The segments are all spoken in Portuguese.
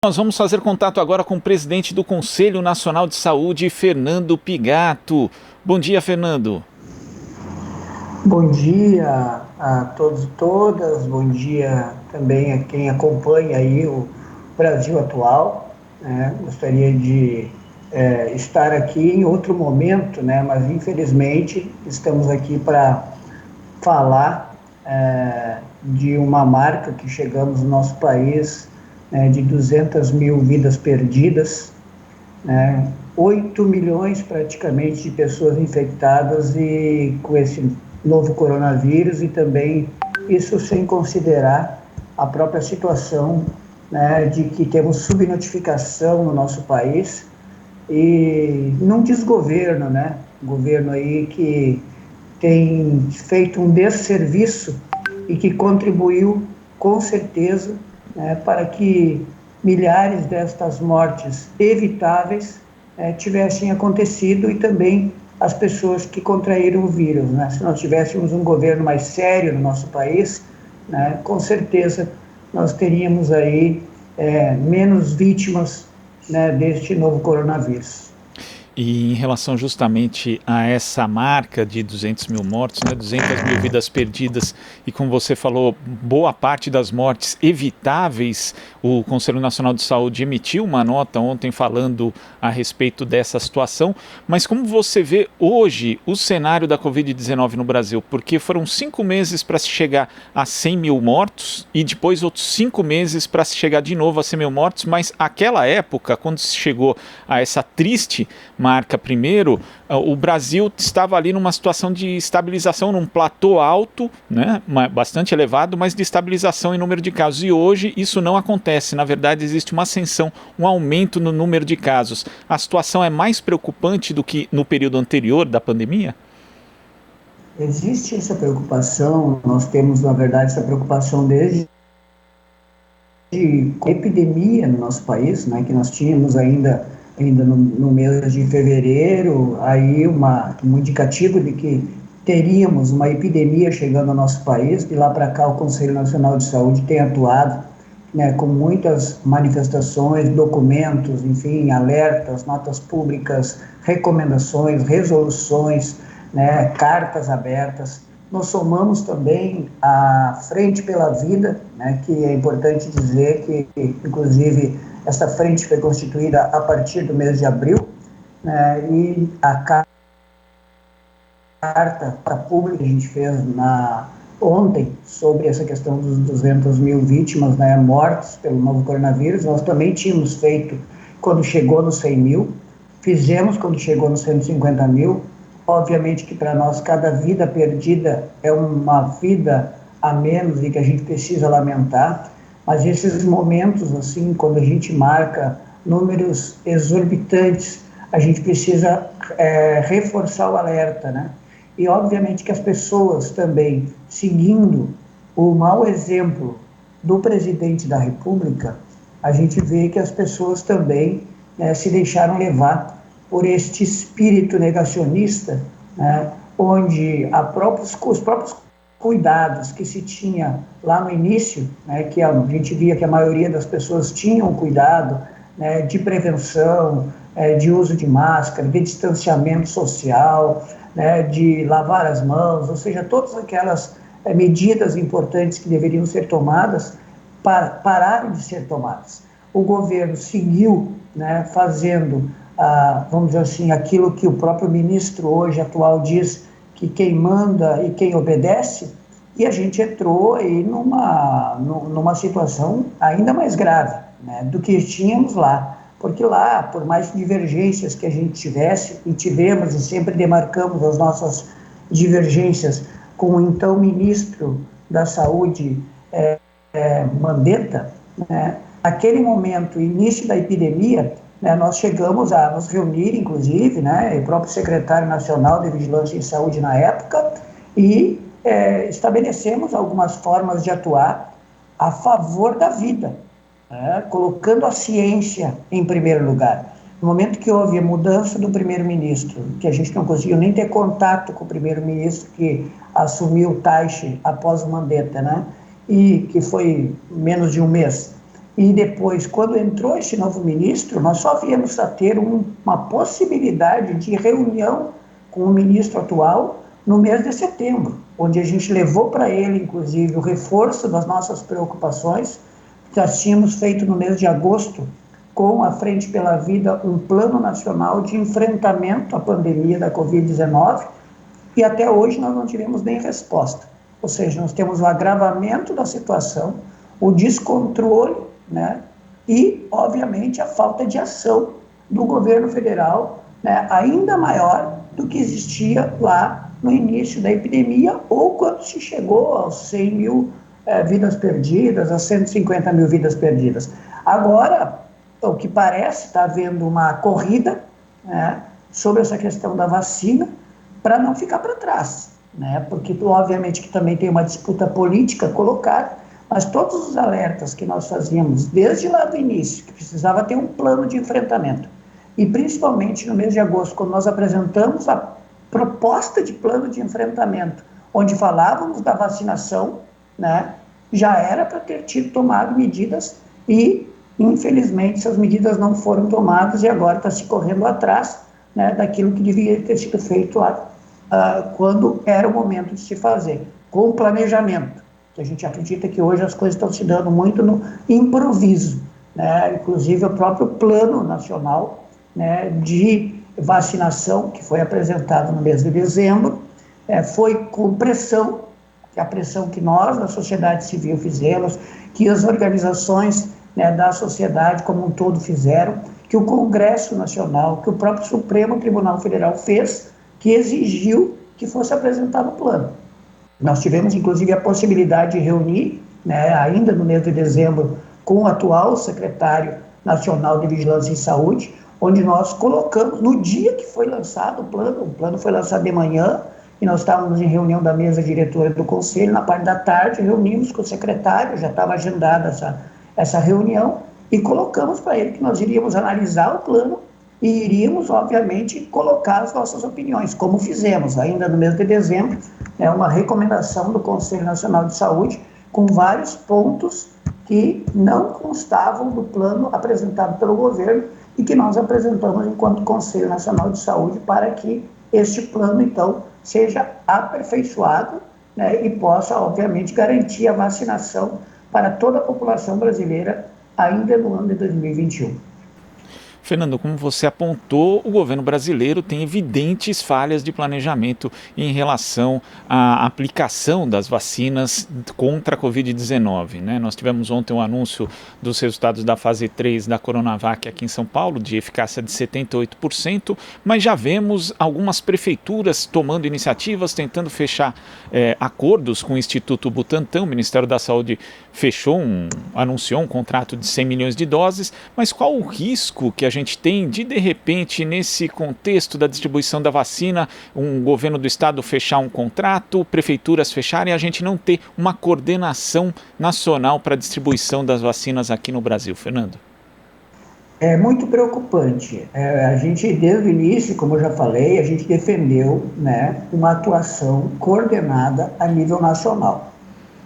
Nós vamos fazer contato agora com o presidente do Conselho Nacional de Saúde, Fernando Pigato. Bom dia, Fernando. Bom dia a todos e todas, bom dia também a quem acompanha aí o Brasil atual, né? Gostaria de estar aqui em outro momento, né? Mas infelizmente estamos aqui para falar de uma marca que chegamos no nosso país, né, de 200 mil vidas perdidas, né? 8 milhões praticamente de pessoas infectadas e com esse novo coronavírus, e também isso sem considerar a própria situação, né, de que temos subnotificação no nosso país e num desgoverno, né? Governo aí que tem feito um desserviço e que contribuiu com certeza, né, para que milhares destas mortes evitáveis tivessem acontecido, e também as pessoas que contraíram o vírus, né? Se nós tivéssemos um governo mais sério no nosso país, né, com certeza nós teríamos aí menos vítimas, né, deste novo coronavírus. E em relação justamente a essa marca de 200 mil mortos, né, 200 mil vidas perdidas, e como você falou, boa parte das mortes evitáveis, o Conselho Nacional de Saúde emitiu uma nota ontem falando a respeito dessa situação, mas como você vê hoje o cenário da Covid-19 no Brasil? Porque foram 5 meses para se chegar a 100 mil mortos e depois outros 5 meses para se chegar de novo a 100 mil mortos, mas aquela época, quando se chegou a essa triste marca primeiro, o Brasil estava ali numa situação de estabilização, num platô alto, né, bastante elevado, mas de estabilização em número de casos. E hoje isso não acontece. Na verdade, existe uma ascensão, um aumento no número de casos. A situação é mais preocupante do que no período anterior da pandemia? Existe essa preocupação, nós temos, na verdade, essa preocupação desde a epidemia no nosso país, né, que nós tínhamos ainda no mês de fevereiro, aí um indicativo de que teríamos uma epidemia chegando ao nosso país. De lá para cá, o Conselho Nacional de Saúde tem atuado, né, com muitas manifestações, documentos, enfim, alertas, notas públicas, recomendações, resoluções, né, cartas abertas. Nós somamos também a Frente pela Vida, né, que é importante dizer que, inclusive, essa frente foi constituída a partir do mês de abril, né, e a carta pública que a gente fez ontem sobre essa questão dos 200 mil vítimas, né, mortes pelo novo coronavírus. Nós também tínhamos feito quando chegou nos 100 mil, fizemos quando chegou nos 150 mil. Obviamente que para nós cada vida perdida é uma vida a menos e que a gente precisa lamentar, mas esses momentos, assim, quando a gente marca números exorbitantes, a gente precisa reforçar o alerta, né? E obviamente que as pessoas também, seguindo o mau exemplo do presidente da República, a gente vê que as pessoas também se deixaram levar por este espírito negacionista, né, onde os próprios cuidados que se tinha lá no início, né, que a gente via que a maioria das pessoas tinham cuidado, né, de prevenção, de uso de máscara, de distanciamento social, né, de lavar as mãos, ou seja, todas aquelas medidas importantes que deveriam ser tomadas, pararam de ser tomadas. O governo seguiu, né, fazendo vamos dizer assim, aquilo que o próprio ministro hoje atual diz, que quem manda e quem obedece, e a gente entrou aí numa situação ainda mais grave, né, do que tínhamos lá. Porque lá, por mais divergências que a gente tivesse, e tivemos, e sempre demarcamos as nossas divergências com o então ministro da Saúde, Mandetta, né, aquele momento, início da epidemia, né, nós chegamos a nos reunir, inclusive, né, o próprio secretário nacional de Vigilância em Saúde na época, e estabelecemos algumas formas de atuar a favor da vida, né, colocando a ciência em primeiro lugar. No momento que houve a mudança do primeiro-ministro, que a gente não conseguiu nem ter contato com o primeiro-ministro que assumiu o Taishi após o Mandetta, né, e que foi menos de um mês, e depois, quando entrou esse novo ministro, nós só viemos a ter uma possibilidade de reunião com o ministro atual no mês de setembro, onde a gente levou para ele, inclusive, o reforço das nossas preocupações. Já tínhamos feito no mês de agosto, com a Frente pela Vida, um plano nacional de enfrentamento à pandemia da Covid-19, e até hoje nós não tivemos nem resposta. Ou seja, nós temos o agravamento da situação, o descontrole, né, e, obviamente, a falta de ação do governo federal, né, ainda maior do que existia lá no início da epidemia ou quando se chegou aos 100 mil vidas perdidas, às 150 mil vidas perdidas. Agora, o que parece, está havendo uma corrida, né, sobre essa questão da vacina para não ficar para trás, né, porque, obviamente, que também tem uma disputa política colocada, mas todos os alertas que nós fazíamos desde lá do início, que precisava ter um plano de enfrentamento, e principalmente no mês de agosto, quando nós apresentamos a proposta de plano de enfrentamento, onde falávamos da vacinação, né, já era para ter tido tomado medidas e, infelizmente, essas medidas não foram tomadas e agora está se correndo atrás, né, daquilo que devia ter sido feito lá quando era o momento de se fazer, com planejamento. A gente acredita que hoje as coisas estão se dando muito no improviso, né? Inclusive o próprio Plano Nacional, né, de Vacinação, que foi apresentado no mês de dezembro, foi com pressão, a pressão que nós, da sociedade civil, fizemos, que as organizações, né, da sociedade como um todo fizeram, que o Congresso Nacional, que o próprio Supremo Tribunal Federal fez, que exigiu que fosse apresentado o plano. Nós tivemos, inclusive, a possibilidade de reunir, né, ainda no mês de dezembro, com o atual secretário nacional de Vigilância em Saúde, onde nós colocamos, no dia que foi lançado o plano foi lançado de manhã, e nós estávamos em reunião da mesa diretora do Conselho, na parte da tarde, reunimos com o secretário, já estava agendada essa reunião, e colocamos para ele que nós iríamos analisar o plano e iríamos, obviamente, colocar as nossas opiniões, como fizemos ainda no mês de dezembro, uma recomendação do Conselho Nacional de Saúde, com vários pontos que não constavam do plano apresentado pelo governo e que nós apresentamos enquanto Conselho Nacional de Saúde para que este plano, então, seja aperfeiçoado, né, e possa, obviamente, garantir a vacinação para toda a população brasileira ainda no ano de 2021. Fernando, como você apontou, o governo brasileiro tem evidentes falhas de planejamento em relação à aplicação das vacinas contra a Covid-19, né? Nós tivemos ontem um anúncio dos resultados da fase 3 da Coronavac aqui em São Paulo, de eficácia de 78%, mas já vemos algumas prefeituras tomando iniciativas, tentando fechar acordos com o Instituto Butantan. O Ministério da Saúde anunciou um contrato de 100 milhões de doses, mas qual o risco que a gente tem de repente, nesse contexto da distribuição da vacina, um governo do estado fechar um contrato, prefeituras fecharem, a gente não ter uma coordenação nacional para a distribuição das vacinas aqui no Brasil, Fernando? É muito preocupante. A gente, desde o início, como eu já falei, a gente defendeu, né, uma atuação coordenada a nível nacional.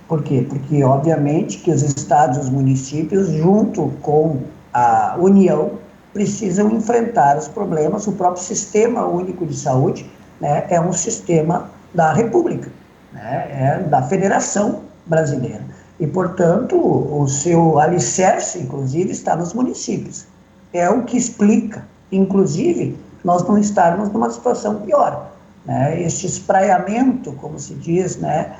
Por quê? Porque, obviamente, que os estados e os municípios, junto com a União, precisam enfrentar os problemas. O próprio Sistema Único de Saúde, né, é um sistema da República, né, da Federação Brasileira. E, portanto, o seu alicerce, inclusive, está nos municípios. É o que explica, inclusive, nós não estarmos numa situação pior, né? Este espraiamento, como se diz, né,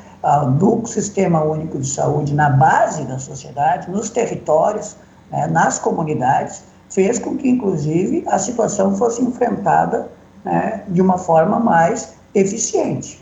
do Sistema Único de Saúde na base da sociedade, nos territórios, né, nas comunidades, fez com que, inclusive, a situação fosse enfrentada, né, de uma forma mais eficiente.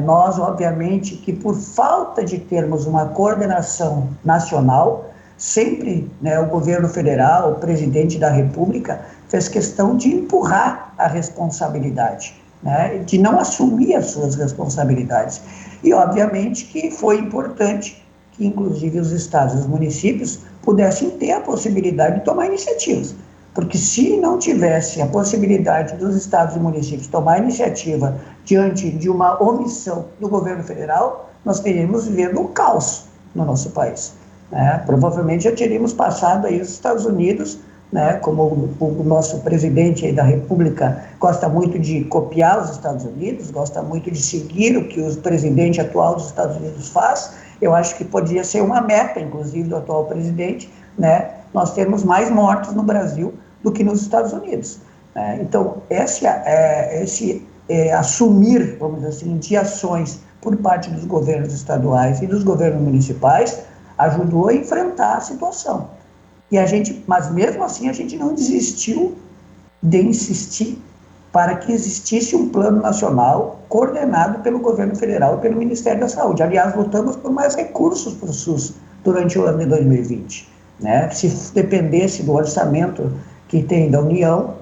Nós, obviamente, que por falta de termos uma coordenação nacional, sempre, né, o governo federal, o presidente da República, fez questão de empurrar a responsabilidade, né, de não assumir as suas responsabilidades. E, obviamente, que foi importante que, inclusive, os estados e os municípios pudessem ter a possibilidade de tomar iniciativas. Porque se não tivesse a possibilidade dos estados e municípios tomar iniciativa diante de uma omissão do governo federal, nós teríamos vivendo um caos no nosso país. né? Provavelmente já teríamos passado aí os Estados Unidos, né? Como o nosso presidente aí da República gosta muito de copiar os Estados Unidos, gosta muito de seguir o que o presidente atual dos Estados Unidos faz. Eu acho que poderia ser uma meta, inclusive, do atual presidente, né? Nós temos mais mortos no Brasil do que nos Estados Unidos. Então, esse assumir, vamos dizer assim, de ações por parte dos governos estaduais e dos governos municipais ajudou a enfrentar a situação. Mas mesmo assim a gente não desistiu de insistir para que existisse um plano nacional coordenado pelo governo federal e pelo Ministério da Saúde. Aliás, lutamos por mais recursos para o SUS durante o ano de 2020. Né? Se dependesse do orçamento que tem da União,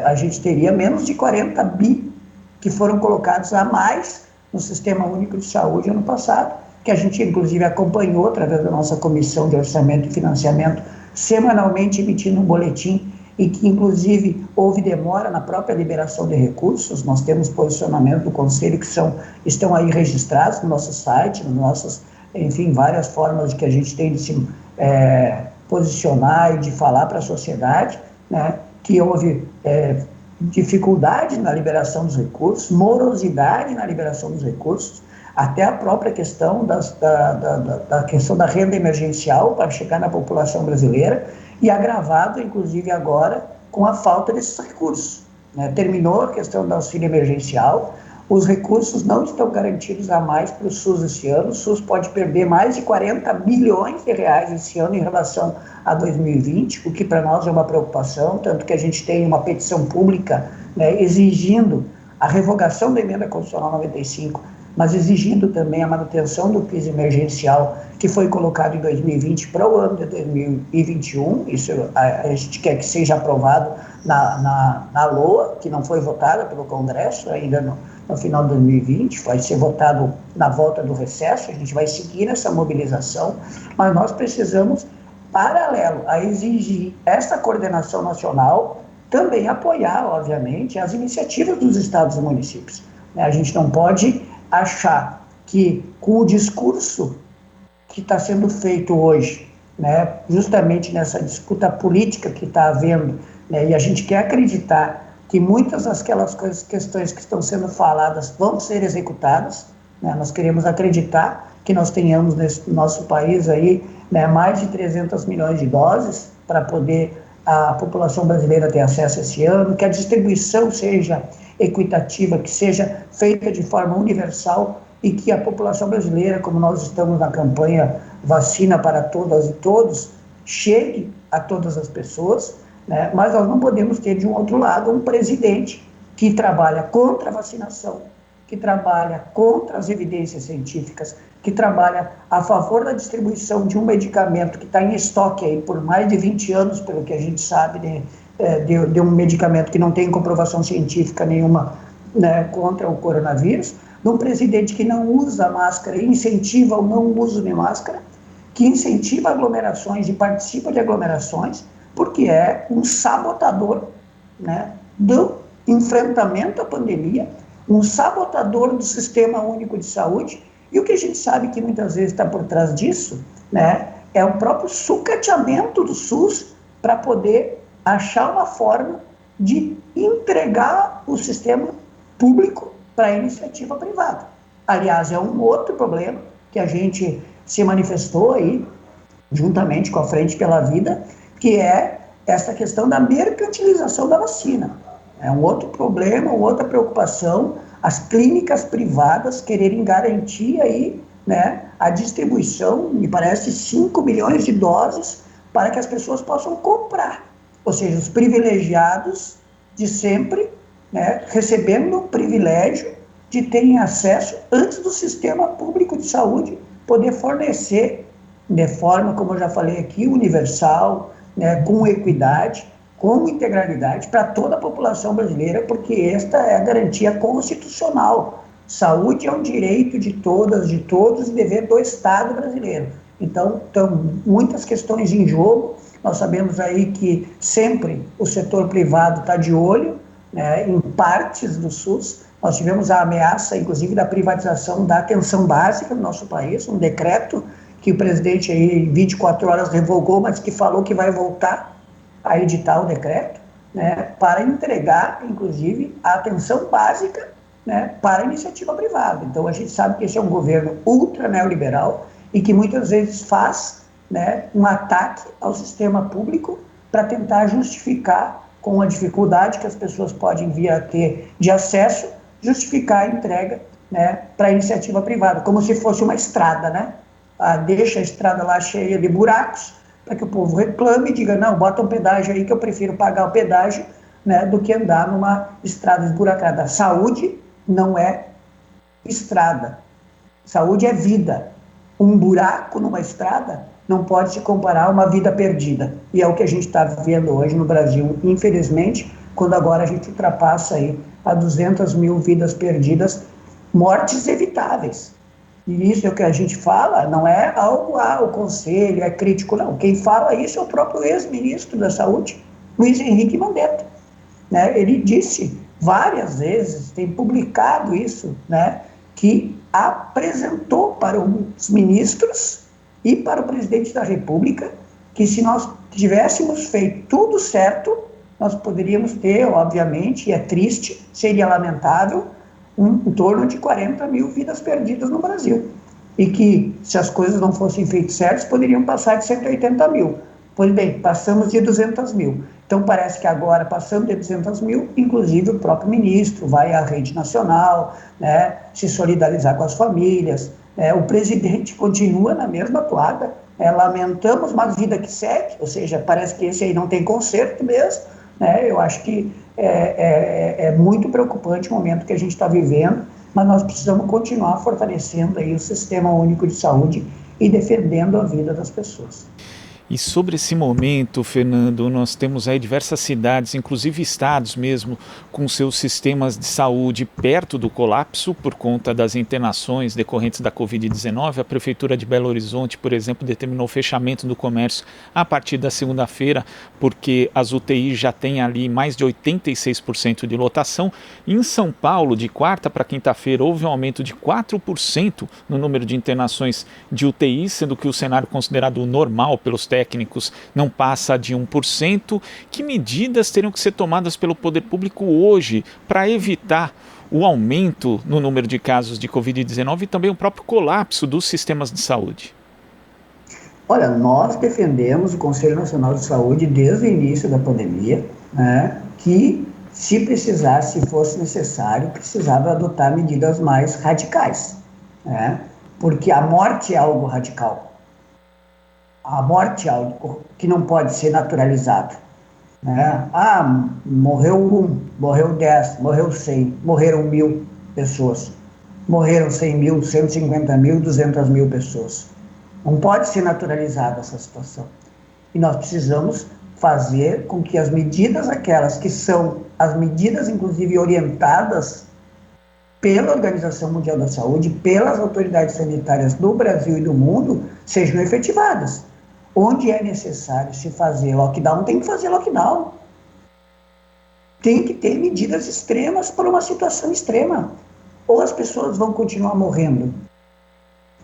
a gente teria menos de 40 bi que foram colocados a mais no Sistema Único de Saúde ano passado, que a gente inclusive acompanhou através da nossa Comissão de Orçamento e Financiamento, semanalmente emitindo um boletim, e que inclusive houve demora na própria liberação de recursos. Nós temos posicionamento do Conselho que estão aí registrados no nosso site, nas nossas, enfim, várias formas que a gente tem de se posicionar e de falar para a sociedade, né, que houve dificuldade na liberação dos recursos, morosidade na liberação dos recursos, até a própria questão da questão da renda emergencial para chegar na população brasileira, e agravado, inclusive, agora com a falta desses recursos. Né? Terminou a questão do auxílio emergencial, os recursos não estão garantidos a mais para o SUS esse ano. O SUS pode perder mais de 40 bilhões de reais esse ano em relação a 2020, o que para nós é uma preocupação, tanto que a gente tem uma petição pública, né, exigindo a revogação da emenda constitucional 95, mas exigindo também a manutenção do piso emergencial que foi colocado em 2020 para o ano de 2021. Isso a gente quer que seja aprovado na LOA, que não foi votada pelo Congresso ainda no final de 2020, vai ser votado na volta do recesso. A gente vai seguir essa mobilização, mas nós precisamos, paralelo a exigir essa coordenação nacional, também apoiar, obviamente, as iniciativas dos estados e municípios. A gente não pode achar que com o discurso que está sendo feito hoje, né, justamente nessa disputa política que está havendo, né, e a gente quer acreditar que muitas daquelas questões que estão sendo faladas vão ser executadas, né, nós queremos acreditar que nós tenhamos nesse nosso país aí, né, mais de 300 milhões de doses para poder a população brasileira ter acesso esse ano, que a distribuição seja equitativa, que seja feita de forma universal e que a população brasileira, como nós estamos na campanha Vacina para Todas e Todos, chegue a todas as pessoas, né? Mas nós não podemos ter, de um outro lado, um presidente que trabalha contra a vacinação, que trabalha contra as evidências científicas, que trabalha a favor da distribuição de um medicamento que está em estoque aí por mais de 20 anos, pelo que a gente sabe, de um medicamento que não tem comprovação científica nenhuma, né, contra o coronavírus, de um presidente que não usa máscara, incentiva o não uso de máscara, que incentiva aglomerações e participa de aglomerações, porque é um sabotador, né, do enfrentamento à pandemia, um sabotador do Sistema Único de Saúde. E o que a gente sabe que muitas vezes está por trás disso, né, é o próprio sucateamento do SUS para poder achar uma forma de entregar o sistema público para a iniciativa privada. Aliás, é um outro problema que a gente se manifestou aí, juntamente com a Frente pela Vida, que é essa questão da mercantilização da vacina. É um outro problema, uma outra preocupação, as clínicas privadas quererem garantir aí, né, a distribuição, me parece, 5 milhões de doses para que as pessoas possam comprar. Ou seja, os privilegiados de sempre, né, recebendo o privilégio de terem acesso antes do sistema público de saúde poder fornecer de forma, como eu já falei aqui, universal, né, com equidade, com integralidade para toda a população brasileira, porque esta é a garantia constitucional. Saúde é um direito de todas, de todos, e dever do Estado brasileiro. Então, estão muitas questões em jogo. Nós sabemos aí que sempre o setor privado está de olho, né, em partes do SUS. Nós tivemos a ameaça, inclusive, da privatização da atenção básica no nosso país, um decreto que o presidente aí em 24 horas revogou, mas que falou que vai voltar a editar o decreto, né, para entregar, inclusive, a atenção básica, né, para a iniciativa privada. Então, a gente sabe que esse é um governo ultra neoliberal e que muitas vezes faz, né, um ataque ao sistema público para tentar justificar, com a dificuldade que as pessoas podem vir a ter de acesso, justificar a entrega, né, para a iniciativa privada, como se fosse uma estrada, né? Deixa a estrada lá cheia de buracos, para que o povo reclame e diga, não, bota um pedágio aí que eu prefiro pagar o pedágio, né, do que andar numa estrada esburacada. Saúde não é estrada. Saúde é vida. Um buraco numa estrada não pode se comparar a uma vida perdida. E é o que a gente está vivendo hoje no Brasil, infelizmente, quando agora a gente ultrapassa aí a 200 mil vidas perdidas, mortes evitáveis. E isso é o que a gente fala, não é algo, o conselho é crítico, não. Quem fala isso é o próprio ex-ministro da Saúde, Luiz Henrique Mandetta, né? Ele disse várias vezes, tem publicado isso, né, que apresentou para os ministros e para o presidente da República que se nós tivéssemos feito tudo certo, nós poderíamos ter, obviamente, e é triste, seria lamentável, em torno de 40 mil vidas perdidas no Brasil. E que, se as coisas não fossem feitas certas, poderiam passar de 180 mil. Pois bem, passamos de 200 mil. Então, parece que agora, passando de 200 mil, inclusive o próprio ministro vai à rede nacional, né, se solidarizar com as famílias. O presidente continua na mesma toada. Lamentamos, mas vida que segue, ou seja, parece que esse aí não tem conserto mesmo. Eu acho que é muito preocupante o momento que a gente está vivendo, mas nós precisamos continuar fortalecendo aí o Sistema Único de Saúde e defendendo a vida das pessoas. E sobre esse momento, Fernando, nós temos aí diversas cidades, inclusive estados mesmo, com seus sistemas de saúde perto do colapso por conta das internações decorrentes da Covid-19. A Prefeitura de Belo Horizonte, por exemplo, determinou o fechamento do comércio a partir da segunda-feira, porque as UTIs já têm ali mais de 86% de lotação. Em São Paulo, de quarta para quinta-feira, houve um aumento de 4% no número de internações de UTIs, sendo que o cenário considerado normal pelos técnicos não passa de 1%. Que medidas teriam que ser tomadas pelo poder público hoje para evitar o aumento no número de casos de Covid-19 e também o próprio colapso dos sistemas de saúde? Olha, nós defendemos o Conselho Nacional de Saúde desde o início da pandemia, né, que se precisasse, se fosse necessário, precisava adotar medidas mais radicais, né, porque a morte é algo radical. A morte é algo que não pode ser naturalizado, né? Morreu 1, morreu 10, morreu 100, morreram 1.000 pessoas, morreram 100 mil, 150 mil, 200 mil pessoas. Não pode ser naturalizada essa situação. E nós precisamos fazer com que as medidas, aquelas que são as medidas, inclusive, orientadas pela Organização Mundial da Saúde, pelas autoridades sanitárias do Brasil e do mundo, sejam efetivadas. Onde é necessário se fazer lockdown, tem que fazer lockdown. Tem que ter medidas extremas para uma situação extrema. Ou as pessoas vão continuar morrendo,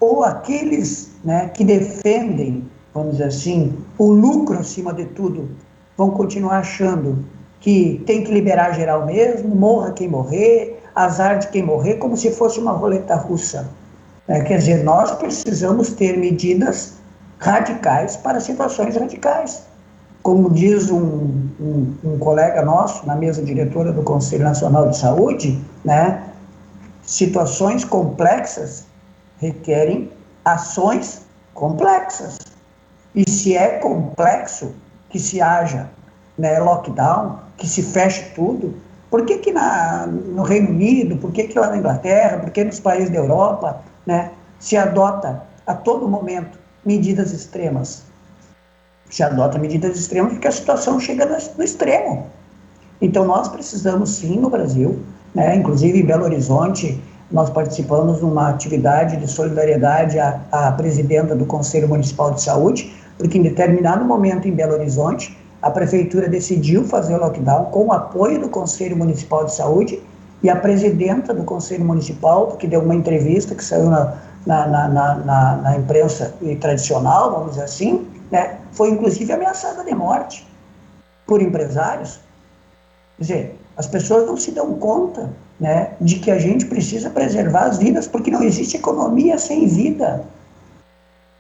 ou aqueles, né, que defendem, vamos dizer assim, o lucro acima de tudo, vão continuar achando que tem que liberar geral mesmo, morra quem morrer, azar de quem morrer, como se fosse uma roleta russa. Quer dizer, nós precisamos ter medidas radicais para situações radicais. Como diz um colega nosso, na mesa diretora do Conselho Nacional de Saúde, né, situações complexas requerem ações complexas. E se é complexo que se haja, né, lockdown, que se feche tudo, por que no Reino Unido, por que lá na Inglaterra, por que nos países da Europa, né, se adota a todo momento medidas extremas? Se adota medidas extremas porque a situação chega no extremo. Então nós precisamos sim no Brasil, né, inclusive em Belo Horizonte, nós participamos de uma atividade de solidariedade à presidenta do Conselho Municipal de Saúde, porque em determinado momento em Belo Horizonte, a prefeitura decidiu fazer o lockdown com o apoio do Conselho Municipal de Saúde E a presidenta do Conselho Municipal, que deu uma entrevista que saiu na imprensa tradicional, vamos dizer assim, né, foi inclusive ameaçada de morte por empresários. Quer dizer, as pessoas não se dão conta, né, de que a gente precisa preservar as vidas, porque não existe economia sem vida.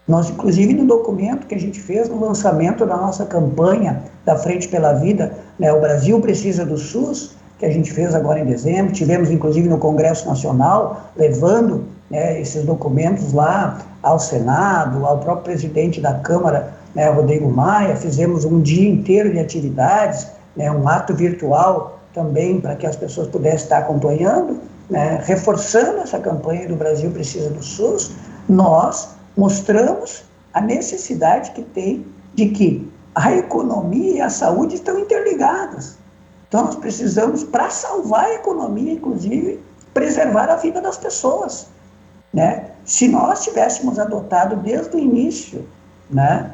Nós, inclusive, no documento que a gente fez no lançamento da nossa campanha da Frente pela Vida, né, o Brasil precisa do SUS, que a gente fez agora em dezembro, tivemos, inclusive, no Congresso Nacional, levando, né, esses documentos lá ao Senado, ao próprio presidente da Câmara, né, Rodrigo Maia, fizemos um dia inteiro de atividades, né, um ato virtual também para que as pessoas pudessem estar acompanhando, né, reforçando essa campanha do Brasil precisa do SUS. Nós mostramos a necessidade que tem de que a economia e a saúde estão interligadas. Então nós precisamos, para salvar a economia, inclusive, preservar a vida das pessoas, né? Se nós tivéssemos adotado desde o início, né,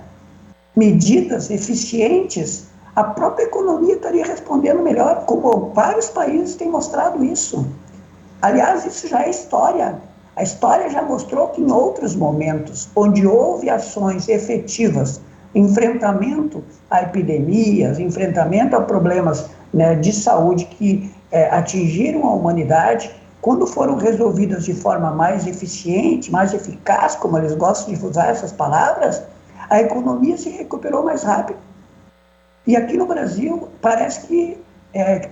medidas eficientes, a própria economia estaria respondendo melhor, como vários países têm mostrado isso. Aliás, isso já é história. A história já mostrou que em outros momentos, onde houve ações efetivas, enfrentamento a epidemias, enfrentamento a problemas, né, de saúde que atingiram a humanidade, quando foram resolvidas de forma mais eficiente, mais eficaz, como eles gostam de usar essas palavras, a economia se recuperou mais rápido. E aqui no Brasil, parece que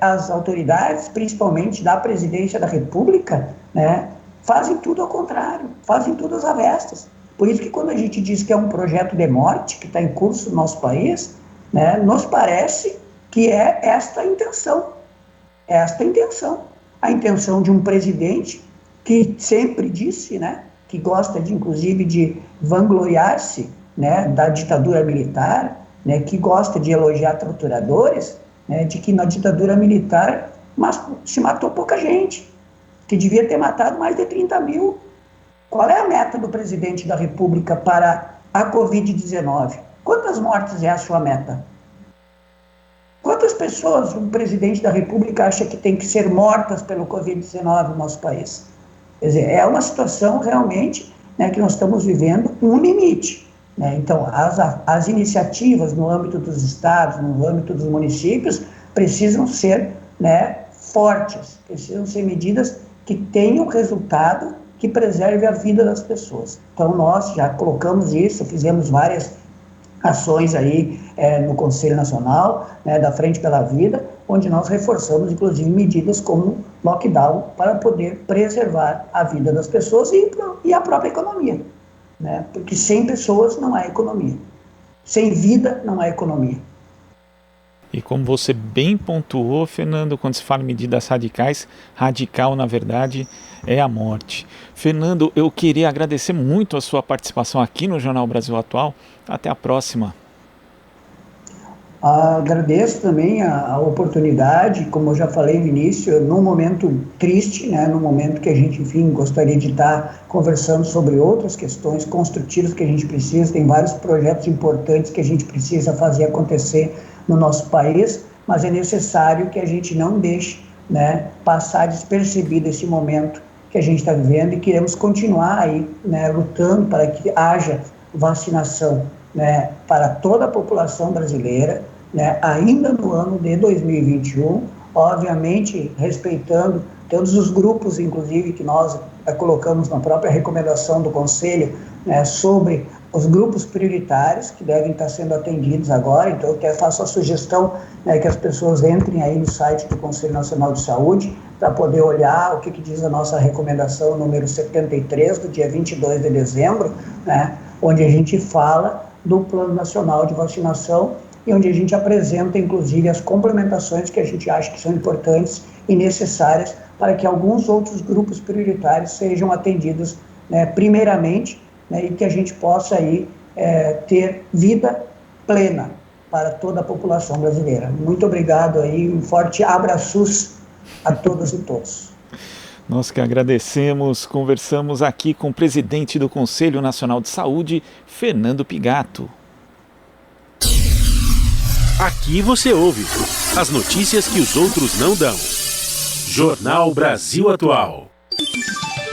as autoridades, principalmente da Presidência da República, né, fazem tudo ao contrário, fazem tudo às avessas. Por isso que quando a gente diz que é um projeto de morte que está em curso no nosso país, né, nos parece que é esta a intenção, a intenção de um presidente que sempre disse, né, que gosta de, inclusive, de vangloriar-se, né, da ditadura militar, né, que gosta de elogiar torturadores, né, de que na ditadura militar se matou pouca gente, que devia ter matado mais de 30 mil. Qual é a meta do presidente da República para a Covid-19? Quantas mortes é a sua meta? Quantas pessoas o presidente da República acha que tem que ser mortas pelo Covid-19 no nosso país? Quer dizer, é uma situação realmente, né, que nós estamos vivendo um limite, né? Então, as iniciativas no âmbito dos estados, no âmbito dos municípios, precisam ser, né, fortes, precisam ser medidas que tenham resultado, que preserve a vida das pessoas. Então, nós já colocamos isso, fizemos várias ações aí no Conselho Nacional, né, da Frente pela Vida, onde nós reforçamos, inclusive, medidas como lockdown para poder preservar a vida das pessoas e a própria economia, né? Porque sem pessoas não há economia. Sem vida não há economia. E como você bem pontuou, Fernando, quando se fala em medidas radicais, radical, na verdade, é a morte. Fernando, eu queria agradecer muito a sua participação aqui no Jornal Brasil Atual. Até a próxima. Agradeço também a oportunidade, como eu já falei no início, num momento triste, né, num momento que a gente, enfim, gostaria de estar conversando sobre outras questões construtivas que a gente precisa, tem vários projetos importantes que a gente precisa fazer acontecer no nosso país, mas é necessário que a gente não deixe, né, passar despercebido esse momento que a gente está vivendo e queremos continuar aí, né, lutando para que haja vacinação, né, para toda a população brasileira, né, ainda no ano de 2021, obviamente respeitando todos os grupos, inclusive, que nós colocamos na própria recomendação do Conselho, né, sobre os grupos prioritários que devem estar sendo atendidos agora. Então, eu faço a sugestão, né, que as pessoas entrem aí no site do Conselho Nacional de Saúde para poder olhar o que diz a nossa recomendação número 73, do dia 22 de dezembro, né, onde a gente fala do Plano Nacional de Vacinação e onde a gente apresenta, inclusive, as complementações que a gente acha que são importantes e necessárias para que alguns outros grupos prioritários sejam atendidos, né, primeiramente, né, e que a gente possa aí ter vida plena para toda a população brasileira. Muito obrigado aí, um forte abraços a todas e todos. Nós que agradecemos, conversamos aqui com o presidente do Conselho Nacional de Saúde, Fernando Pigato. Aqui você ouve as notícias que os outros não dão. Jornal Brasil Atual.